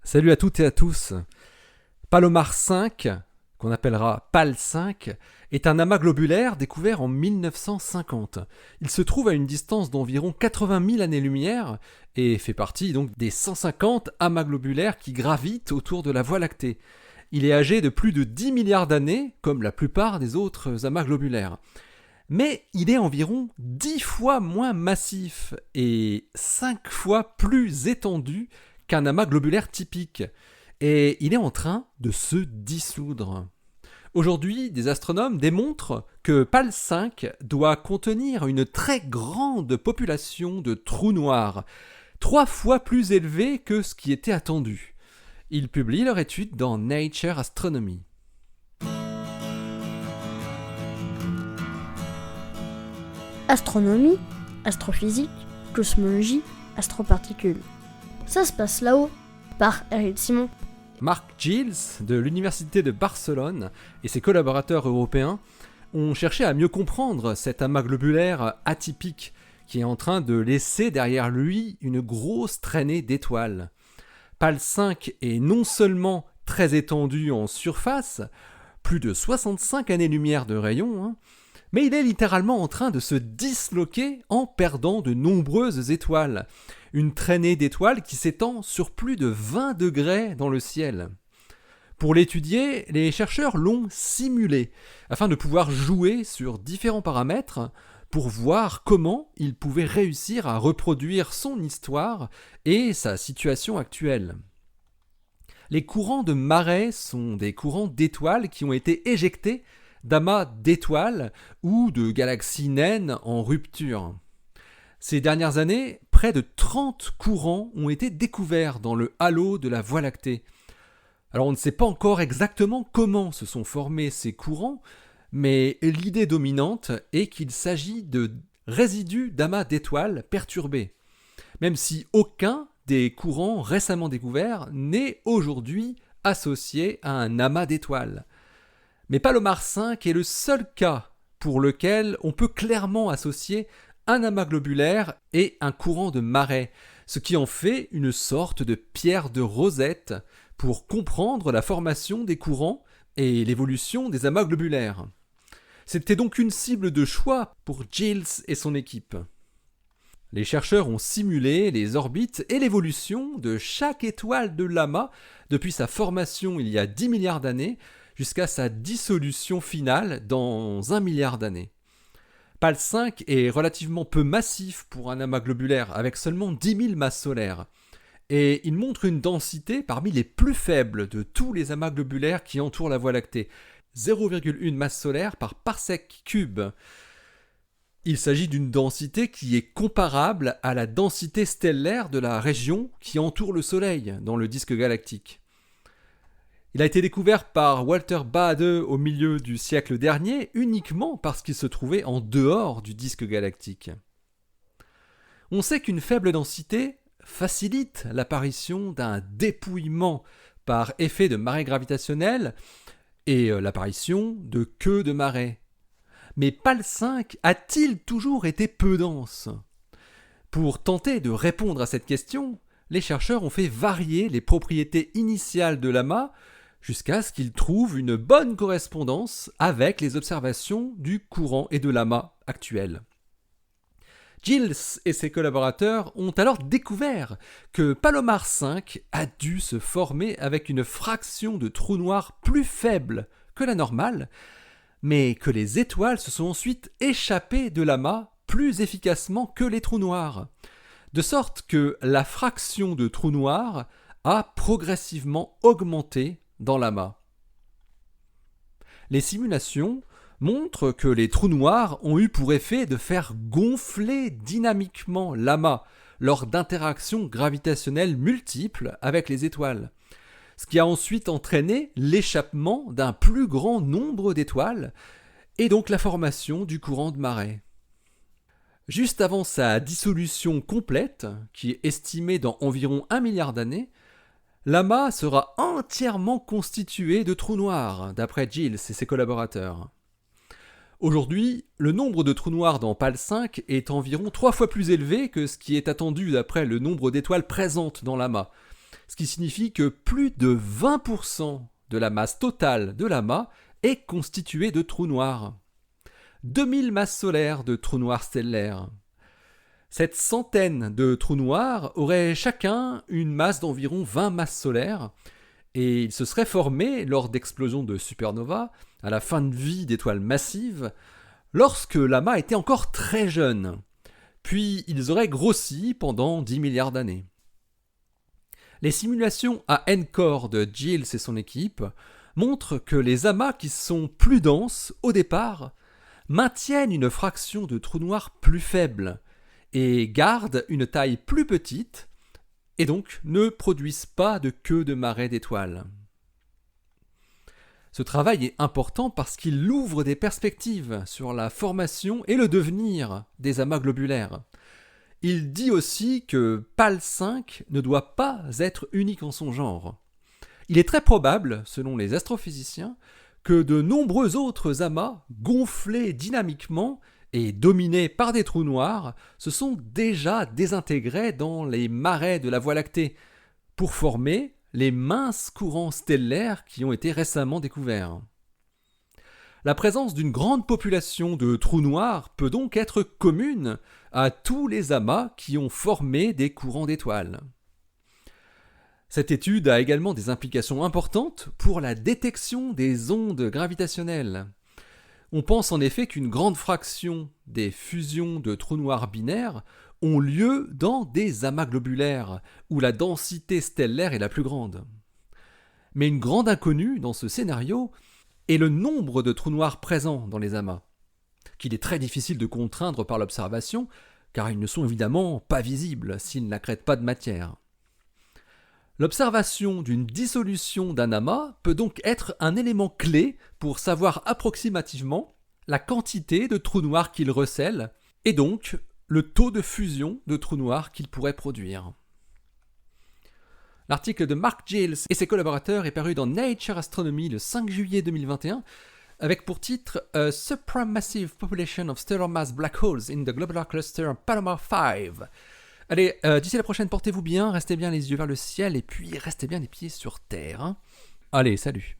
Salut à toutes et à tous. Palomar 5, qu'on appellera PAL 5, est un amas globulaire découvert en 1950. Il se trouve à une distance d'environ 80 000 années-lumière et fait partie donc des 150 amas globulaires qui gravitent autour de la Voie lactée. Il est âgé de plus de 10 milliards d'années, comme la plupart des autres amas globulaires. Mais il est environ 10 fois moins massif et 5 fois plus étendu qu'un amas globulaire typique. Et il est en train de se dissoudre. Aujourd'hui, des astronomes démontrent que PAL 5 doit contenir une très grande population de trous noirs, 3 fois plus élevée que ce qui était attendu. Ils publient leur étude dans Nature Astronomy. Astronomie, astrophysique, cosmologie, astroparticules. Ça se passe là-haut, par Eric Simon. Mark Giles, de l'Université de Barcelone, et ses collaborateurs européens ont cherché à mieux comprendre cet amas globulaire atypique qui est en train de laisser derrière lui une grosse traînée d'étoiles. PAL 5 est non seulement très étendu en surface, plus de 65 années-lumière de rayon, mais il est littéralement en train de se disloquer en perdant de nombreuses étoiles. Une traînée d'étoiles qui s'étend sur plus de 20 degrés dans le ciel. Pour l'étudier, les chercheurs l'ont simulé, afin de pouvoir jouer sur différents paramètres pour voir comment ils pouvaient réussir à reproduire son histoire et sa situation actuelle. Les courants de marée sont des courants d'étoiles qui ont été éjectés d'amas d'étoiles ou de galaxies naines en rupture. Ces dernières années, près de 30 courants ont été découverts dans le halo de la Voie lactée. Alors on ne sait pas encore exactement comment se sont formés ces courants, mais l'idée dominante est qu'il s'agit de résidus d'amas d'étoiles perturbés, même si aucun des courants récemment découverts n'est aujourd'hui associé à un amas d'étoiles. Mais Palomar 5 est le seul cas pour lequel on peut clairement associer un amas globulaire et un courant de marée, ce qui en fait une sorte de pierre de Rosette pour comprendre la formation des courants et l'évolution des amas globulaires. C'était donc une cible de choix pour Giles et son équipe. Les chercheurs ont simulé les orbites et l'évolution de chaque étoile de l'amas depuis sa formation il y a 10 milliards d'années jusqu'à sa dissolution finale dans 1 milliard d'années. PAL 5 est relativement peu massif pour un amas globulaire, avec seulement 10 000 masses solaires. Et il montre une densité parmi les plus faibles de tous les amas globulaires qui entourent la Voie lactée, 0,1 masse solaire par parsec cube. Il s'agit d'une densité qui est comparable à la densité stellaire de la région qui entoure le Soleil dans le disque galactique. Il a été découvert par Walter Baade au milieu du siècle dernier uniquement parce qu'il se trouvait en dehors du disque galactique. On sait qu'une faible densité facilite l'apparition d'un dépouillement par effet de marée gravitationnelle et l'apparition de queues de marée. Mais PAL 5 a-t-il toujours été peu dense ? Pour tenter de répondre à cette question, les chercheurs ont fait varier les propriétés initiales de l'amas jusqu'à ce qu'ils trouvent une bonne correspondance avec les observations du courant et de l'amas actuel. Giles et ses collaborateurs ont alors découvert que Palomar 5 a dû se former avec une fraction de trous noirs plus faible que la normale, mais que les étoiles se sont ensuite échappées de l'amas plus efficacement que les trous noirs, de sorte que la fraction de trous noirs a progressivement augmenté dans l'amas. Les simulations montrent que les trous noirs ont eu pour effet de faire gonfler dynamiquement l'amas lors d'interactions gravitationnelles multiples avec les étoiles, ce qui a ensuite entraîné l'échappement d'un plus grand nombre d'étoiles et donc la formation du courant de marée. Juste avant sa dissolution complète, qui est estimée dans environ 1 milliard d'années, l'amas sera entièrement constitué de trous noirs, d'après Giles et ses collaborateurs. Aujourd'hui, le nombre de trous noirs dans PAL 5 est environ 3 fois plus élevé que ce qui est attendu d'après le nombre d'étoiles présentes dans l'amas. ce qui signifie que plus de 20% de la masse totale de l'amas est constituée de trous noirs. 2000 masses solaires de trous noirs stellaires. Cette centaine de trous noirs auraient chacun une masse d'environ 20 masses solaires, et ils se seraient formés lors d'explosions de supernovas, à la fin de vie d'étoiles massives, lorsque l'amas était encore très jeune. Puis ils auraient grossi pendant 10 milliards d'années. Les simulations à N-core de Giles et son équipe montrent que les amas qui sont plus denses au départ maintiennent une fraction de trous noirs plus faible et gardent une taille plus petite et donc ne produisent pas de queue de marée d'étoiles. Ce travail est important parce qu'il ouvre des perspectives sur la formation et le devenir des amas globulaires. Il dit aussi que PAL 5 ne doit pas être unique en son genre. Il est très probable, selon les astrophysiciens, que de nombreux autres amas, gonflés dynamiquement et dominés par des trous noirs, se sont déjà désintégrés dans les marais de la Voie lactée pour former les minces courants stellaires qui ont été récemment découverts. La présence d'une grande population de trous noirs peut donc être commune à tous les amas qui ont formé des courants d'étoiles. Cette étude a également des implications importantes pour la détection des ondes gravitationnelles. On pense en effet qu'une grande fraction des fusions de trous noirs binaires ont lieu dans des amas globulaires, où la densité stellaire est la plus grande. Mais une grande inconnue dans ce scénario est le nombre de trous noirs présents dans les amas, qu'il est très difficile de contraindre par l'observation, car ils ne sont évidemment pas visibles s'ils n'accrètent pas de matière. L'observation d'une dissolution d'un amas peut donc être un élément clé pour savoir approximativement la quantité de trous noirs qu'il recèle, et donc le taux de fusion de trous noirs qu'il pourrait produire. L'article de Mark Giles et ses collaborateurs est paru dans Nature Astronomy le 5 juillet 2021, avec pour titre « A Supramassive Population of Stellar Mass Black Holes in the Globular Cluster Palomar 5 ». Allez, d'ici la prochaine, portez-vous bien, restez bien les yeux vers le ciel et puis restez bien les pieds sur terre. Allez, salut.